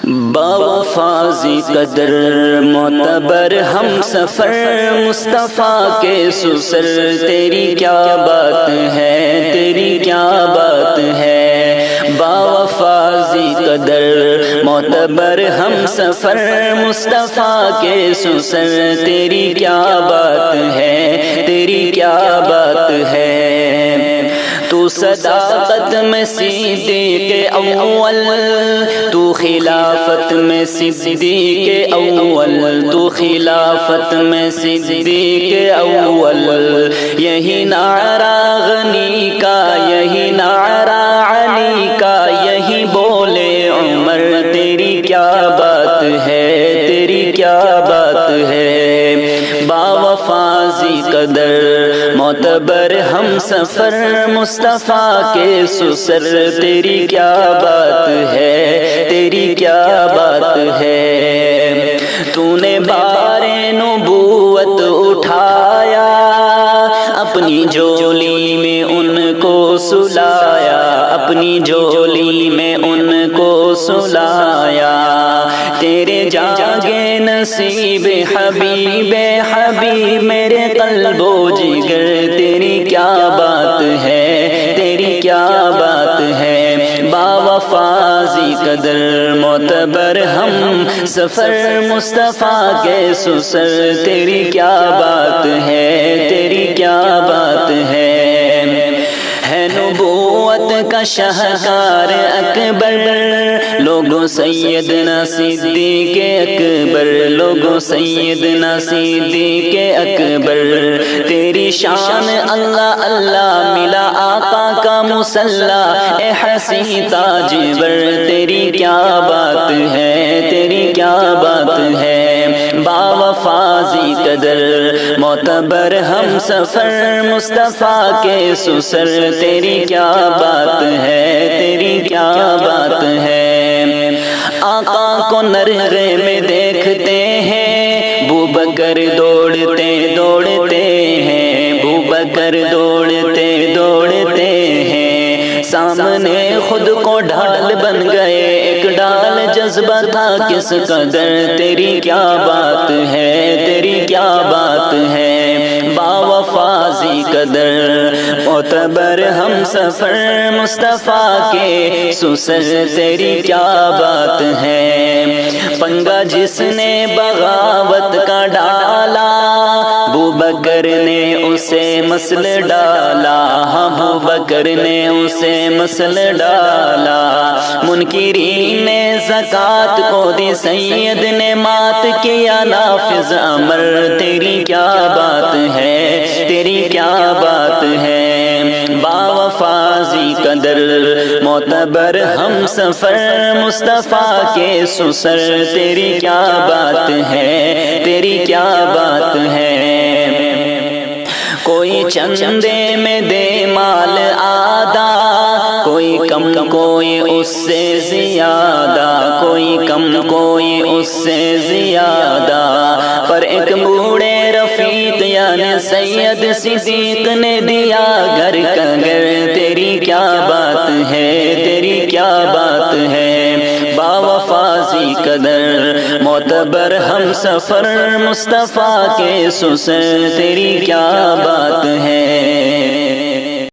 باوفازی قدر معتبر ہم سفر مصطفیٰ کے سسر، تیری کیا بات ہے، تیری کیا بات ہے۔ باوفازی قدر معتبر ہم سفر مصطفیٰ کے سسر، تیری کیا بات ہے، تیری کیا بات ہے۔ تو صداقت میں صدیق اول، تو خلافت میں صدیق اول، تو خلافت میں صدیق اول۔ یہی نعرہ غنی کا، یہی نعرہ علی کا، یہی بولے عمر، تیری کیا بات ہے، تیری کیا بات ہے۔ باوفازی قدر معتبر ہم سفر مصطفیٰ کے سسر، تیری کیا بات ہے، تیری کیا بات ہے۔ تو نے بار نبوت اٹھایا، اپنی جولی میں ان کو سلایا، اپنی جولی میں ان کو سلایا۔ تیرے جاگے نصیب حبیب حبیب میرے قلب و جگر، تیری کیا بات ہے، تیری کیا بات ہے۔ باوفازی قدر معتبر ہم سفر مصطفیٰ کے سسر، تیری کیا بات ہے، تیری کیا بات ہے۔ ہے نبوت کا شاہکار اکبر، لوگو سیدنا صدیق اکبر، لوگو سیدنا صدیق اکبر۔ تیری شان اللہ اللہ ملا آقا کا مصلی، اے حسین تاجور، تیری کیا بات ہے، تیری کیا بات ہے۔ باوفازی قدر معتبر ہم سفر مصطفیٰ کے سسر، تیری کیا بات ہے، تیری کیا بات ہے۔ آقا کو نرغے میں دیکھتے ہیں، ابوبکر دوڑتے دوڑتے ہیں، ابوبکر دوڑتے دوڑتے ہیں۔ سامنے خود کو ڈھال بن گئے، ایک ڈال جذبہ تھا کس قدر، تیری کیا بات ہے، تیری کیا بات ہے۔ باوفازی قدر معتبر ہم سفر مصطفیٰ کے سسر، تیری کیا بات ہے۔ پنگا جس نے بغاوت کا ڈالا، ابوبکر نے اسے مسل ڈالا، ابوبکر نے اسے مسل ڈالا۔ منکرین نے زکوٰۃ کو دی، سید نے مات کیا نافذ امر، تیری کیا بات ہے، تیری کیا بات ہے۔ باوفازی قدر معتبر ہم سفر مصطفیٰ کے سسر، تیری کیا بات ہے، تیری کیا بات ہے۔ کوئی چندے میں دے مال آدھا، کوئی کم کوئی اس سے زیادہ، کوئی کم کوئی اس سے زیادہ۔ پر ایک بوڑھے رفیق یعنی سید صدیق نے دیا گھر کا گھر، تیری کیا بات ہے، تیری کیا بات ہے۔ باوفازی قدر معتبر ہم سفر مصطفیٰ کے سسر، تیری کیا بات ہے۔